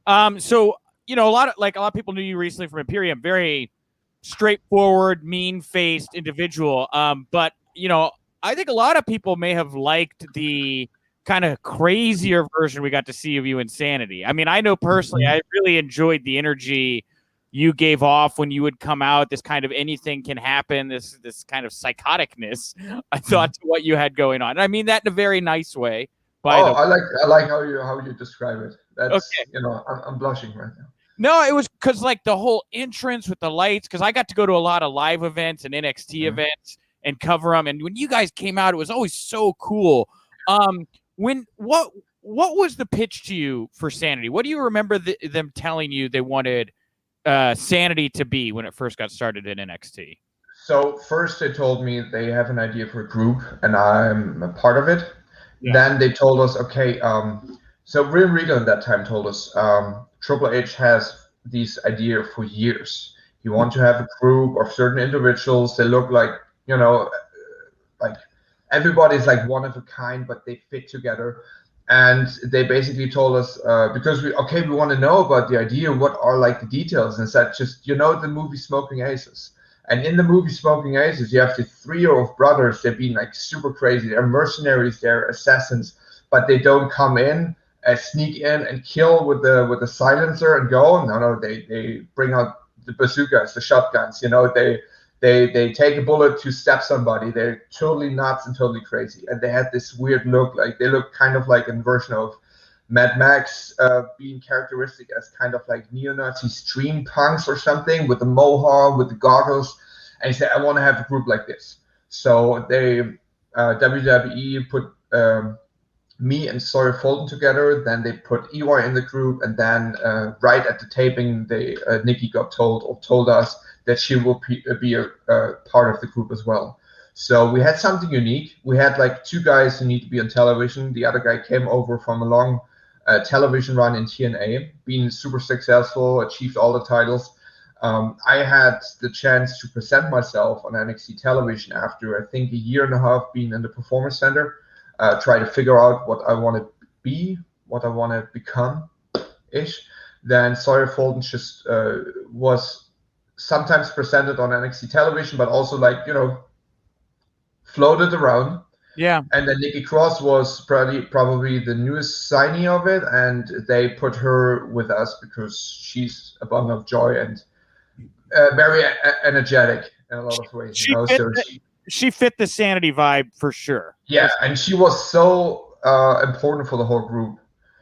So a lot of people knew you recently from Imperium. Very straightforward, mean-faced individual. But I think a lot of people may have liked the kind of crazier version we got to see of you in SAnitY. I mean, I know personally, I really enjoyed the energy you gave off when you would come out. This kind of anything can happen. This kind of psychoticness. I thought to what you had going on. And I mean that in a very nice way. I like how you describe it. That's okay. I'm blushing right now. No, it was because the whole entrance with the lights. Because I got to go to a lot of live events and NXT events and cover them. And when you guys came out, it was always so cool. What was the pitch to you for SAnitY? What do you remember them telling you they wanted SAnitY to be when it first got started in NXT? So first they told me they have an idea for a group and I'm a part of it. Yeah. Then they told us, okay, so Real Regal at that time told us Triple H has this idea for years. He wants to have a group of certain individuals. They look like, like everybody's like one of a kind, but they fit together. And they basically told us, because we want to know about the idea, what are like the details? And said, just, the movie Smoking Aces. And in the movie Smoking Aces, you have the trio of brothers. They're being like super crazy. They're mercenaries. They're assassins, but they don't come in, sneak in and kill with the silencer and go. No, they bring out the bazookas, the shotguns. They take a bullet to stab somebody. They're totally nuts and totally crazy. And they had this weird look, like they look kind of like a version of Mad Max, being characteristic as kind of like neo-Nazi stream punks or something, with the mohawk, with the goggles. And he said, I want to have a group like this. So they, WWE put me and Sawyer Fulton together. Then they put EY in the group. And then right at the taping, Nikki got told us that she will be a part of the group as well. So we had something unique. We had like two guys who need to be on television. The other guy came over from a long television run in TNA, being super successful, achieved all the titles. I had the chance to present myself on NXT television after, I think, a year and a half being in the Performance Center, try to figure out what I want to be, what I want to become-ish. Then Sawyer Fulton just was sometimes presented on NXT television, but also floated around. Yeah. And then Nikki Cross was probably the newest signee of it, and they put her with us because she's a bundle of joy and very energetic in a lot of ways. She fit the SAnitY vibe for sure. Yeah, and she was so important for the whole group.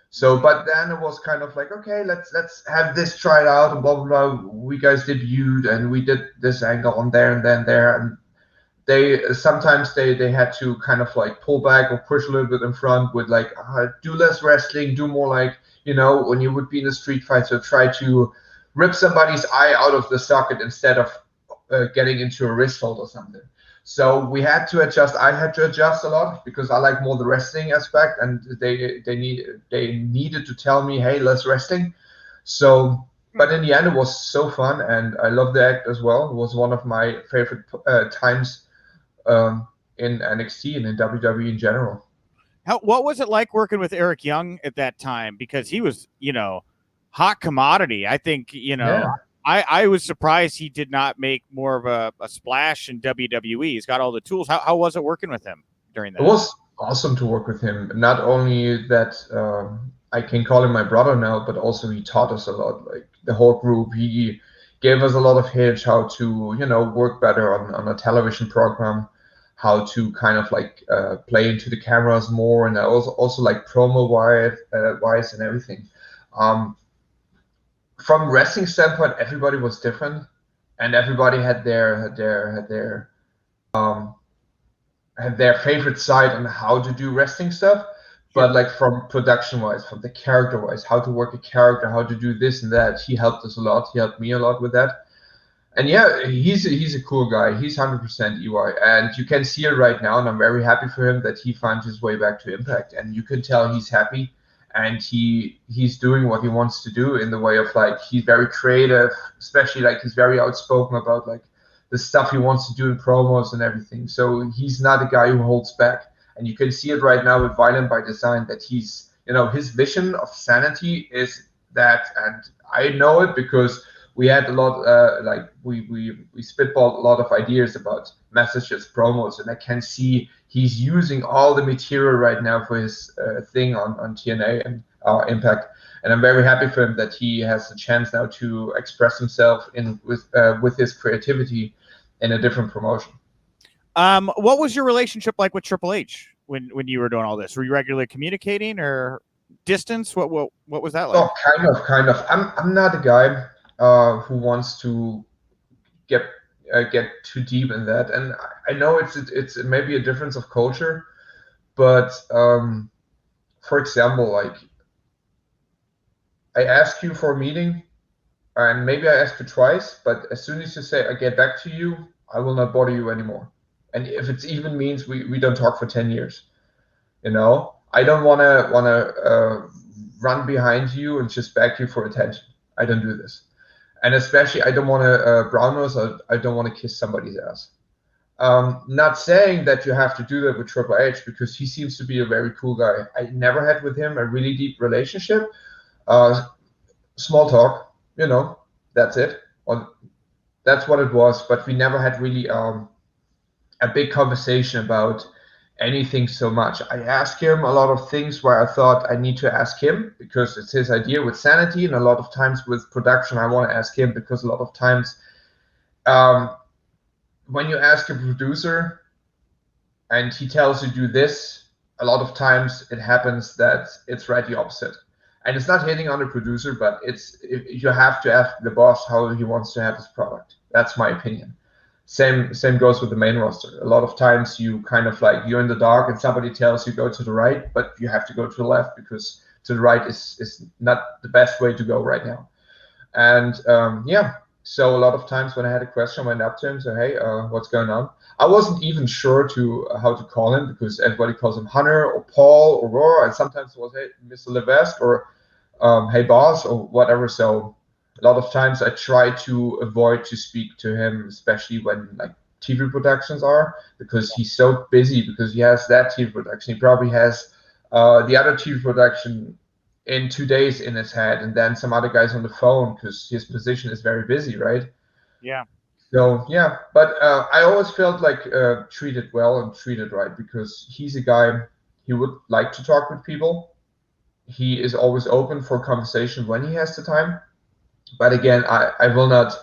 So, but then it was kind of like, okay, let's have this tried out and blah blah blah. We guys debuted and we did this angle on there and then there, and they sometimes they had to kind of like pull back or push a little bit in front with like do less wrestling, do more like when you would be in a street fight, so try to rip somebody's eye out of the socket instead of getting into a wrist hold or something. So we had to adjust. I had to adjust a lot because I like more the wrestling aspect, and they needed to tell me, hey, less wrestling. So, but in the end, it was so fun, and I love the act as well. It was one of my favorite times in NXT and in WWE in general. What was it like working with Eric Young at that time? Because he was, hot commodity. I think, Yeah. I was surprised he did not make more of a splash in WWE. He's got all the tools. How was it working with him during that? It was awesome to work with him. Not only that I can call him my brother now, but also he taught us a lot. Like the whole group, he gave us a lot of hints how to, work better on a television program, how to kind of like play into the cameras more, and also like promo wise and everything. From wrestling standpoint, everybody was different, and everybody had their favorite side on how to do wrestling stuff. But like from production wise, from the character wise, how to work a character, how to do this and that, he helped us a lot. He helped me a lot with that. And yeah, he's a cool guy. He's 100% EY, and you can see it right now. And I'm very happy for him that he found his way back to Impact. And you can tell he's happy, and he's doing what he wants to do in the way of like he's very creative, especially like he's very outspoken about like the stuff he wants to do in promos and everything. So he's not a guy who holds back, and you can see it right now with Violent by Design that he's his vision of SAnitY is that, and I know it because we had a lot, like we spitballed a lot of ideas about messages, promos, and I can see he's using all the material right now for his thing on TNA and Impact, and I'm very happy for him that he has the chance now to express himself with his creativity in a different promotion. What was your relationship like with Triple H when you were doing all this? Were you regularly communicating or distance? What was that like? Oh, kind of. I'm not a guy who wants to get too deep in that, and I know it's maybe a difference of culture, but for example, like I ask you for a meeting, and maybe I ask you twice, but as soon as you say I get back to you, I will not bother you anymore. And if it even means we don't talk for 10 years, you know, I don't wanna run behind you and just beg you for attention. I don't do this. And especially, I don't want to brown nose. I don't want to kiss somebody's ass. Not saying that you have to do that with Triple H, because he seems to be a very cool guy. I never had with him a really deep relationship. Small talk, you know, that's it. That's what it was. But we never had really a big conversation about anything so much. I asked him a lot of things where I thought I need to ask him because it's his idea with SAnitY, and a lot of times with production I want to ask him because a lot of times when you ask a producer and he tells you do this, a lot of times it happens that it's right the opposite. And it's not hitting on the producer, but you have to ask the boss how he wants to have his product. That's my opinion. Same goes with the main roster. A lot of times you kind of like, you're in the dark and somebody tells you go to the right, but you have to go to the left because to the right is not the best way to go right now. And yeah, so a lot of times when I had a question, I went up to him and said, hey, what's going on? I wasn't even sure how to call him because everybody calls him Hunter or Paul or Roar, and sometimes it was, hey, Mr. Levesque, or hey, boss, or whatever. So a lot of times I try to avoid to speak to him, especially when like TV productions are, because he's so busy, because he has that TV production. He probably has the other TV production in 2 days in his head, and then some other guys on the phone because his position is very busy, right? Yeah. So yeah, but I always felt like treated well and treated right, because he's a guy, he would like to talk with people. He is always open for conversation when he has the time. But again, I will not.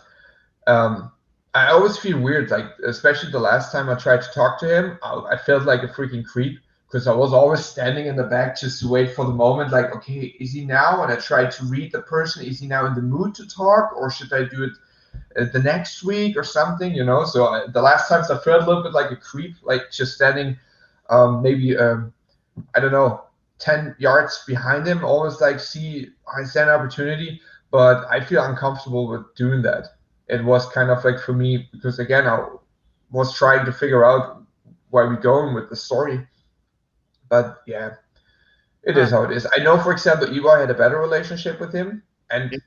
I always feel weird, like especially the last time I tried to talk to him, I felt like a freaking creep because I was always standing in the back just to wait for the moment. Like, okay, is he now? And I tried to read the person. Is he now in the mood to talk, or should I do it the next week or something? You know. So the last times I felt a little bit like a creep, like just standing, maybe I don't know, 10 yards behind him. Always like, see, I stand an opportunity. But I feel uncomfortable with doing that. It was kind of like for me, because again, I was trying to figure out where we're going with the story. But yeah, it is how it is. I know, for example, Ivar had a better relationship with him, and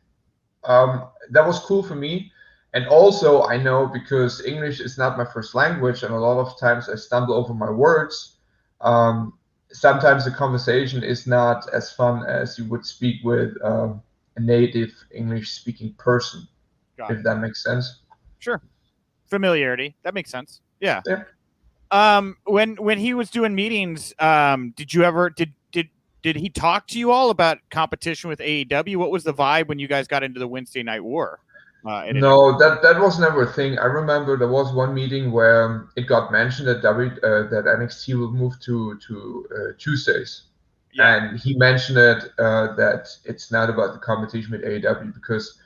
that was cool for me. And also, I know, because English is not my first language, and a lot of times I stumble over my words. Sometimes the conversation is not as fun as you would speak with a native English-speaking person, if that makes sense. Sure. Familiarity. That makes sense. Yeah. Yeah. When he was doing meetings, did you ever did he talk to you all about competition with AEW? What was the vibe when you guys got into the Wednesday Night War? No, that was never a thing. I remember there was one meeting where it got mentioned that that NXT will move to Tuesdays. Yeah. And he mentioned it that it's not about the competition with AEW, because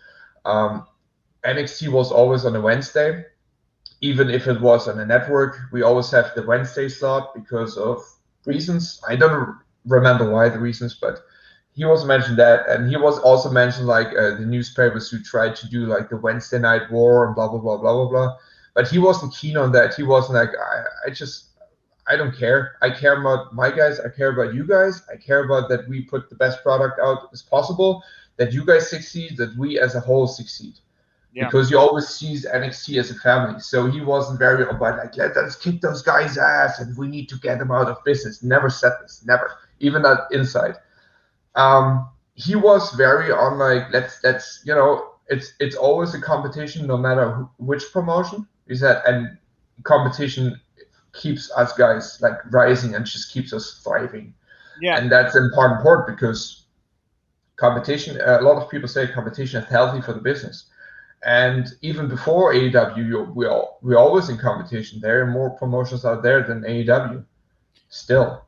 NXT was always on a Wednesday, even if it was on a network. We always have the Wednesday slot because of reasons. I don't remember why the reasons, but he was mentioned that, and he was also mentioned like the newspapers who tried to do like the Wednesday Night War and blah blah blah blah blah blah. But he wasn't keen on that. He wasn't like, I don't care. I care about my guys. I care about you guys. I care about that we put the best product out as possible, that you guys succeed, that we as a whole succeed. Yeah. Because you always see NXT as a family. So he wasn't very about like, let's kick those guys' ass and we need to get them out of business. Never said this. Never. Even that inside. he was very on like let's it's always a competition no matter which promotion. He said, and competition keeps us guys like rising and just keeps us thriving. Yeah. And that's important because competition, a lot of people say competition is healthy for the business. And even before AEW, we're always in competition. There are more promotions out there than AEW still.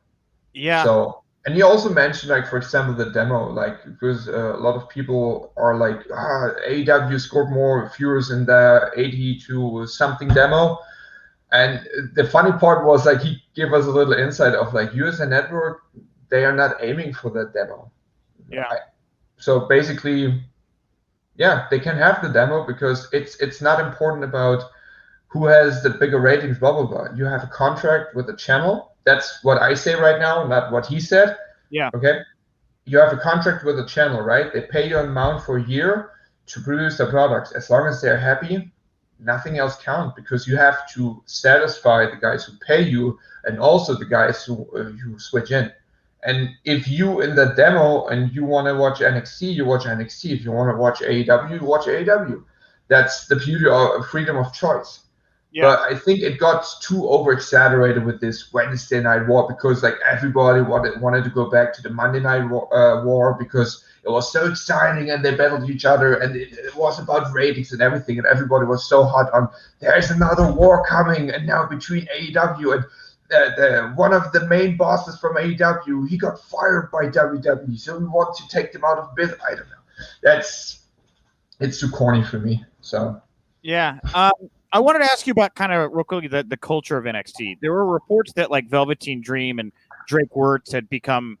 Yeah. So, and you also mentioned, like, for example, the demo, like, because a lot of people are like, AEW scored more viewers in the 80 to something demo. And the funny part was, like, he gave us a little insight of, like, USA Network, they are not aiming for that demo. Yeah. So basically, yeah, they can have the demo because it's not important about who has the bigger ratings, blah, blah, blah. You have a contract with the channel. That's what I say right now, not what he said. Yeah. Okay. You have a contract with the channel, right? They pay you an amount for a year to produce the products. As long as they're happy, nothing else counts because you have to satisfy the guys who pay you and also the guys who switch in. And if you in the demo and you want to watch NXT, you watch NXT. If you want to watch AEW, you watch AEW. That's the beauty of freedom of choice. Yeah. But I think it got too over exaggerated with this Wednesday Night War because like everybody wanted to go back to the Monday Night War because it was so exciting and they battled each other and it was about ratings and everything and everybody was so hot on there's another war coming and now between AEW and one of the main bosses from AEW, he got fired by WWE, so we want to take them out of business. I don't know. It's too corny for me. So yeah. I wanted to ask you about kind of real quickly the culture of NXT. There were reports that like Velveteen Dream and Drake Wuertz had become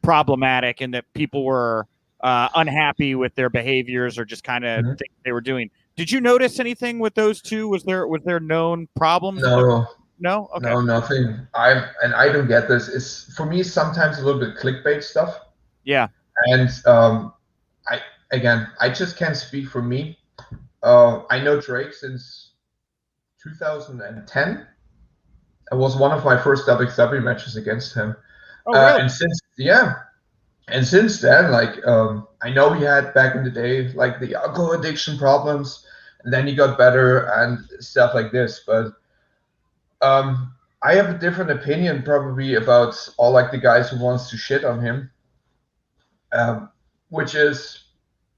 problematic and that people were unhappy with their behaviors or just kind of things they were doing. Did you notice anything with those two? Was there known problems? No. No? Okay. No, nothing. I don't get this. It's for me sometimes a little bit clickbait stuff. Yeah. And I just can't speak for me. I know Drake since 2010. It was one of my first WWE matches against him. Oh, really? And since then, like I know he had back in the day like the alcohol addiction problems, and then he got better and stuff like this. But I have a different opinion probably about all like the guys who wants to shit on him, which is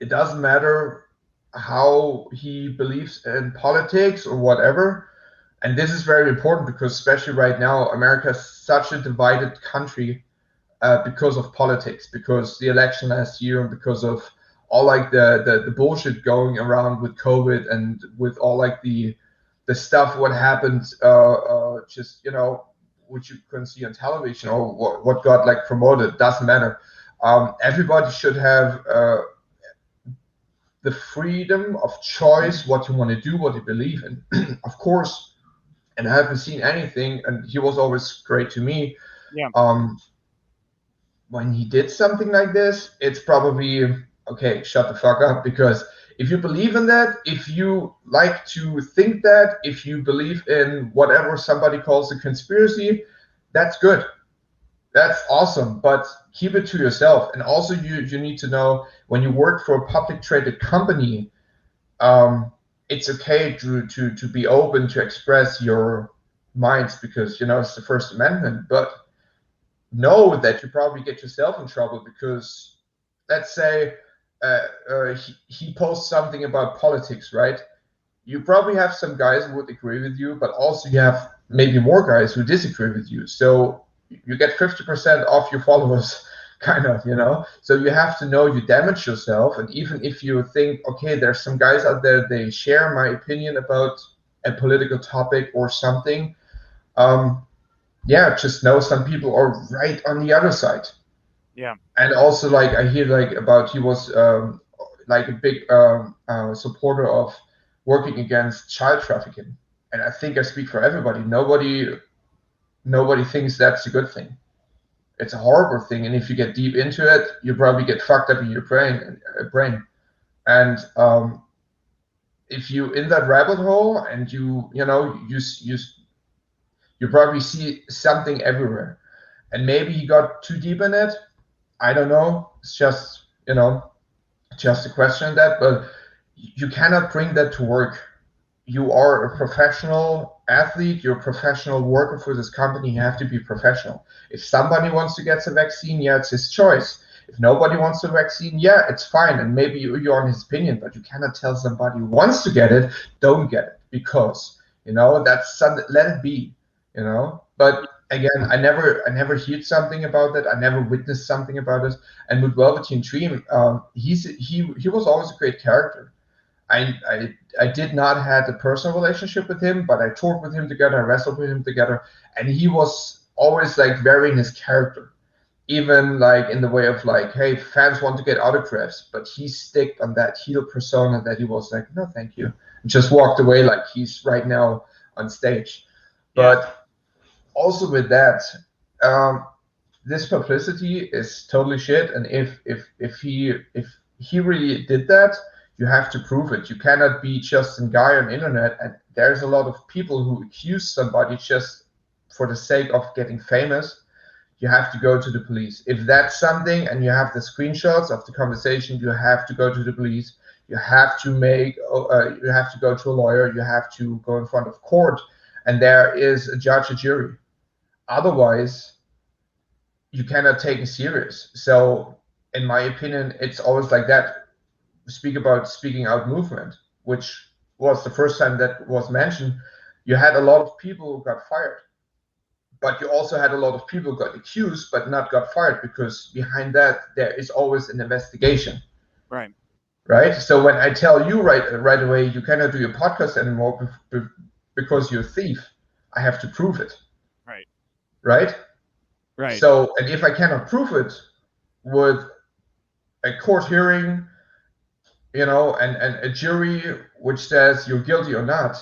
it doesn't matter how he believes in politics or whatever. And this is very important because especially right now, America is such a divided country because of politics, because the election last year and because of all like the bullshit going around with COVID and with all like the stuff what happened just which you couldn't see on television or what got like promoted doesn't matter. Everybody should have the freedom of choice what you want to do, what you believe in. Of course, and I haven't seen anything, and he was always great to me. Yeah. When he did something like this, it's probably okay, shut the fuck up, because if you believe in that, if you like to think that, if you believe in whatever somebody calls a conspiracy, that's good. That's awesome, but keep it to yourself. And also you need to know when you work for a public traded company, it's okay to be open to express your minds because it's the First Amendment, but know that you probably get yourself in trouble because let's say he posts something about politics, right? You probably have some guys who would agree with you, but also you have maybe more guys who disagree with you. So you get 50% off your followers, kind of, So you have to know you damage yourself. And even if you think, okay, there's some guys out there, they share my opinion about a political topic or something, just know some people are right on the other side. Yeah. And also, like, I hear like about he was like a big supporter of working against child trafficking, and I think I speak for everybody. Nobody thinks that's a good thing. It's a horrible thing, and if you get deep into it, you probably get fucked up in your brain. And if you in that rabbit hole, and you probably see something everywhere, and maybe he got too deep in it. I don't know. It's just just to question that. But you cannot bring that to work. You are a professional athlete, you're a professional worker for this company, you have to be professional. If somebody wants to get the vaccine, yeah, it's his choice. If nobody wants the vaccine, yeah, it's fine. And maybe you're on his opinion, but you cannot tell somebody who wants to get it, don't get it, because, that's something, let it be, But again, I never heard something about that. I never witnessed something about it. And with Velveteen Dream, he was always a great character. I did not have a personal relationship with him, but I toured with him together, I wrestled with him together, and he was always like very in his character, even like in the way of like, hey, fans want to get autographs, but he stick on that heel persona that he was like, no, thank you, and just walked away like he's right now on stage. Yeah. But also with that, this publicity is totally shit, and if he really did that, you have to prove it. You cannot be just a guy on the internet, and there's a lot of people who accuse somebody just for the sake of getting famous. You have to go to the police. If that's something and you have the screenshots of the conversation, you have to go to the police. You have to you have to go to a lawyer. You have to go in front of court, and there is a judge, a jury. Otherwise, you cannot take it serious. So, in my opinion, it's always like that. Speak about speaking out movement, which was the first time that was mentioned. You had a lot of people who got fired, but you also had a lot of people who got accused but not got fired, because behind that there is always an investigation. Right. So when I tell you right away you cannot do your podcast anymore because you're a thief, I have to prove it. Right. So, and if I cannot prove it with a court hearing, and a jury which says you're guilty or not.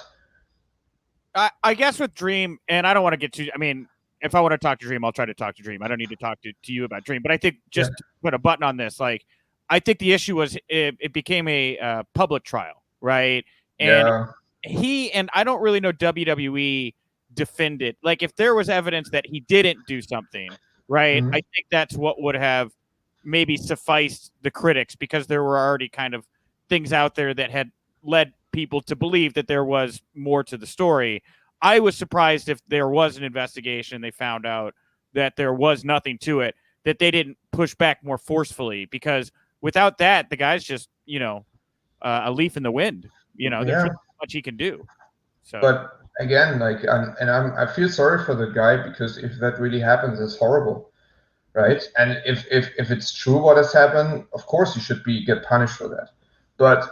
I guess with Dream, and I don't want to get too, I mean, if I want to talk to Dream, I'll try to talk to Dream. I don't need to talk to you about Dream, but I think just to put a button on this, like, I think the issue was it became a public trial, right? And and I don't really know WWE defended. Like, if there was evidence that he didn't do something, right? I think that's what would have maybe sufficed the critics, because there were already kind of things out there that had led people to believe that there was more to the story. I was surprised if there was an investigation, they found out that there was nothing to it, that they didn't push back more forcefully, because without that, the guy's just, a leaf in the wind. There's not much he can do. So, but again, like, I feel sorry for the guy, because if that really happens, it's horrible, right? And if it's true what has happened, of course you should get punished for that. But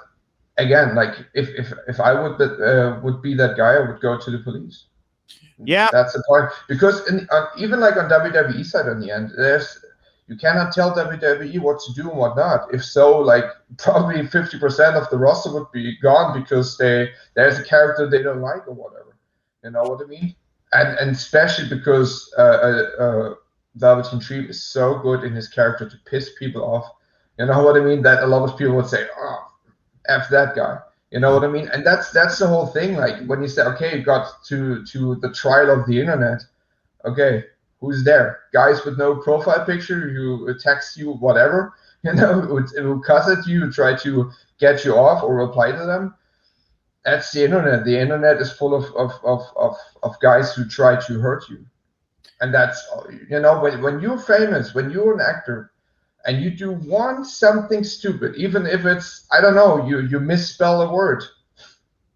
again, like, if I would be that guy, I would go to the police. Yeah, that's the point. Because even like on WWE side, in the end, you cannot tell WWE what to do and what not. If so, like, probably 50% of the roster would be gone because there's a character they don't like or whatever. You know what I mean? And especially because Velveteen Dream is so good in his character to piss people off. You know what I mean? That a lot of people would say, "Oh, F that guy." You know what I mean? And that's the whole thing. Like, when you say, okay, you got to the trial of the internet. Okay, who's there? Guys with no profile picture who text you whatever, who cuss at you, try to get you off or reply to them. That's the internet. The internet is full of guys who try to hurt you. And that's, when you're famous, when you're an actor, and you do something stupid, even if it's, I don't know, you misspell a word,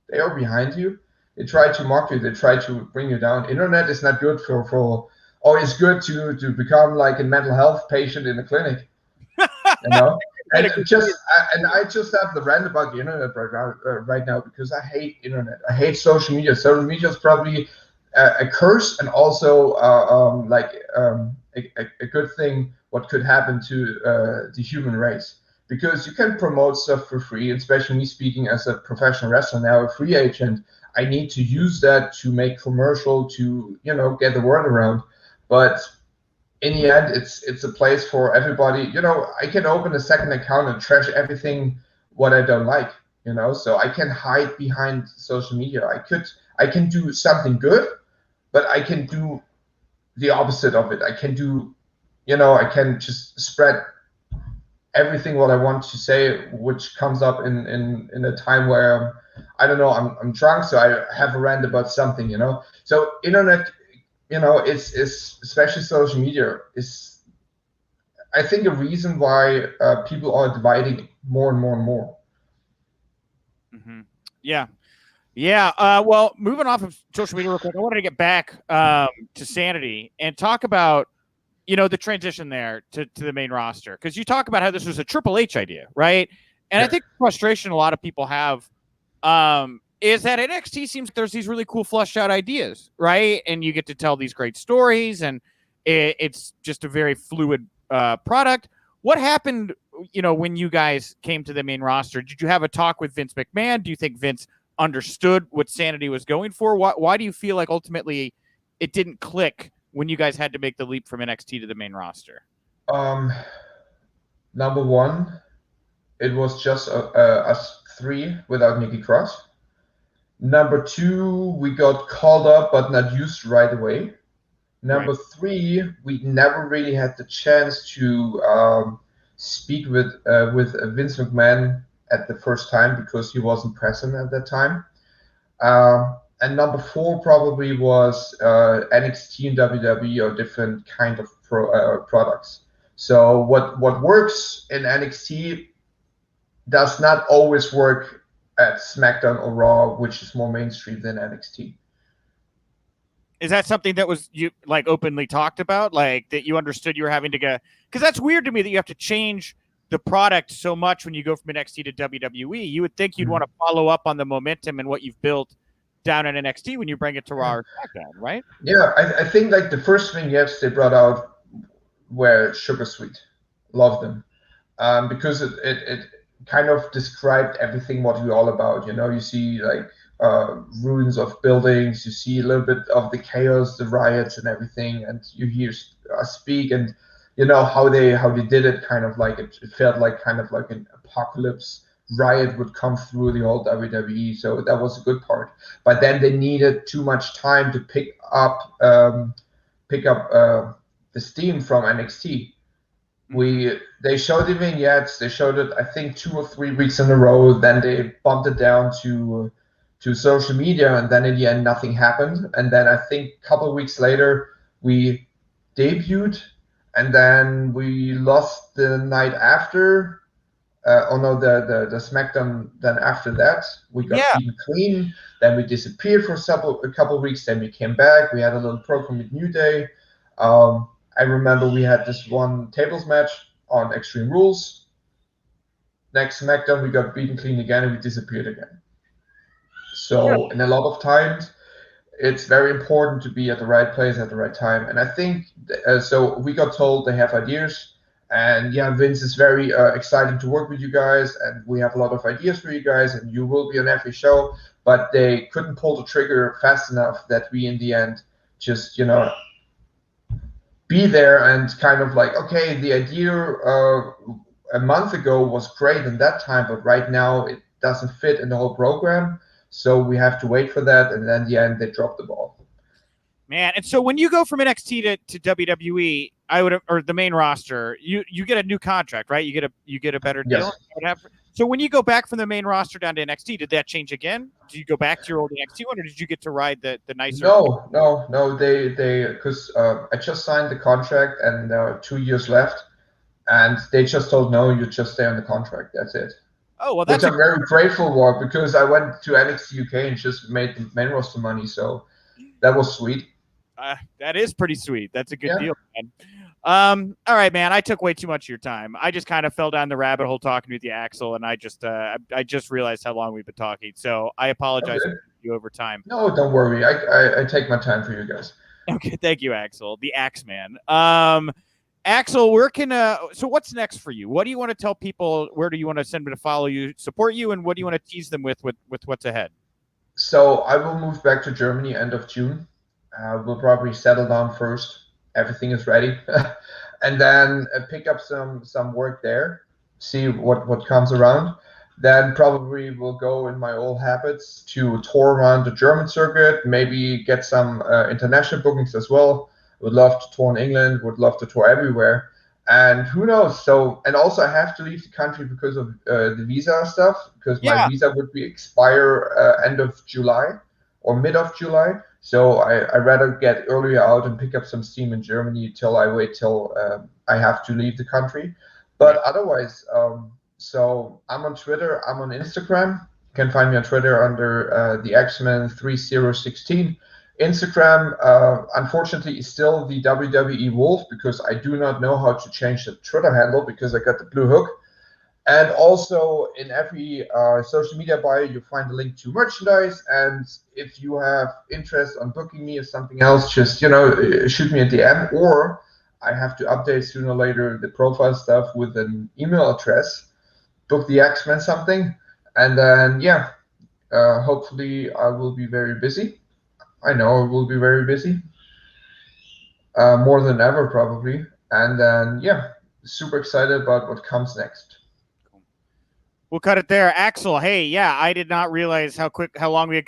they are behind you. They try to mock you. They try to bring you down. Internet is not good for it's good to become like a mental health patient in a clinic. And I just have the rant about the internet right now, because I hate internet. I hate social media. Social media is probably a curse, and also a good thing what could happen to the human race, because you can promote stuff for free. Especially me, speaking as a professional wrestler now, a free agent, I need to use that to make commercial, to get the word around. But in the end, it's a place for everybody. I can open a second account and trash everything what I don't like. So I can hide behind social media. I can do something good, but I can do the opposite of it. I can do, I can just spread everything what I want to say, which comes up in a time where I don't know, I'm drunk, so I have a rant about something, you know. So internet, you know, is especially social media is, I think, a reason why people are dividing more and more and more. Mm-hmm. Yeah. Yeah. Well, moving off of social media real quick, I wanted to get back to SAnitY and talk about, you know, the transition there to the main roster. Because you talk about how this was a Triple H idea, right? And I think the frustration a lot of people have is that NXT seems like there's these really cool fleshed out ideas, right? And you get to tell these great stories, and it's just a very fluid product. What happened, you know, when you guys came to the main roster? Did you have a talk with Vince McMahon? Do you think Vince understood what SAnitY was going for? Why do you feel like ultimately it didn't click when you guys had to make the leap from NXT to the main roster? Number one, it was just us three without Nikki Cross. Number two, we got called up but not used right away. Number three, we never really had the chance to speak with Vince McMahon at the first time because he wasn't present at that time. And number four probably was NXT and WWE or different kind of products. So what works in NXT does not always work at SmackDown or Raw, which is more mainstream than NXT. Is that something that was you like openly talked about, like that you understood you were having to go? Because that's weird to me that you have to change the product so much when you go from NXT to WWE. You would think you'd want to follow up on the momentum and what you've built down in NXT when you bring it to Raw or SmackDown, right? Yeah, I think like the first vignettes they brought out were sugar sweet. Loved them. Because it kind of described everything what we're all about. You know, you see like ruins of buildings, you see a little bit of the chaos, the riots and everything, and you hear us speak, and you know how they did it, kind of like it felt like kind of like an apocalypse riot would come through the old WWE. So that was a good part. But then they needed too much time to pick up the steam from NXT. They showed the vignettes. They showed it, I think, 2 or 3 weeks in a row. Then they bumped it down to social media, and then in the end, nothing happened. And then I think a couple of weeks later, we debuted, and then we lost the night after. The SmackDown. Then after that, we got beaten clean. Then we disappeared for a couple of weeks. Then we came back. We had a little program with New Day. I remember we had this one tables match on Extreme Rules. Next SmackDown, we got beaten clean again, and we disappeared again. So, in a lot of times, it's very important to be at the right place at the right time. And I think, so we got told they have ideas. And yeah, Vince is very excited to work with you guys. And we have a lot of ideas for you guys. And you will be on every show. But they couldn't pull the trigger fast enough that we, in the end, just, you know, be there and kind of like, okay, the idea a month ago was great in that time, but right now it doesn't fit in the whole program. So we have to wait for that. And then in the end, they dropped the ball. Man, and so when you go from NXT to WWE, or the main roster, you get a new contract, right? You get a better deal. Yes. So when you go back from the main roster down to NXT, did that change again? Did you go back to your old NXT one, or did you get to ride the nicer? No. They because I just signed the contract and 2 years left, and they just told no, you just stay on the contract. That's it. Oh well, that's which I'm very grateful for, because I went to NXT UK and just made the main roster money. So that was sweet. That is pretty sweet. That's a good deal, man. All right, man. I took way too much of your time. I just kind of fell down the rabbit hole talking with you, Axel, and I just realized how long we've been talking. So I apologize for you over time. No, don't worry. I take my time for you guys. Okay, thank you, Axel, the Axeman. Axel, so what's next for you? What do you want to tell people? Where do you want to send them to follow you, support you, and what do you want to tease them with what's ahead? So I will move back to Germany end of June. We'll probably settle down first. Everything is ready. And then pick up some work there, see what comes around. Then probably will go in my old habits to tour around the German circuit, maybe get some international bookings as well. Would love to tour in England, would love to tour everywhere. And who knows? So, and also I have to leave the country because of the visa stuff, because my visa would be expire end of July or mid of July. So I rather get earlier out and pick up some steam in Germany till I wait till I have to leave the country. But otherwise, so I'm on Twitter, I'm on Instagram. You can find me on Twitter under the X-Men 3016. Instagram, unfortunately, is still the WWE Wolfe, because I do not know how to change the Twitter handle because I got the blue hook. And also in every social media bio, you find a link to merchandise. And if you have interest on booking me or something else, just, shoot me a DM, or I have to update sooner or later the profile stuff with an email address, book the X-Men something. And then, hopefully I will be very busy. I know it will be very busy, more than ever probably. And then, super excited about what comes next. We'll cut it there. Axel, hey, I did not realize how long we had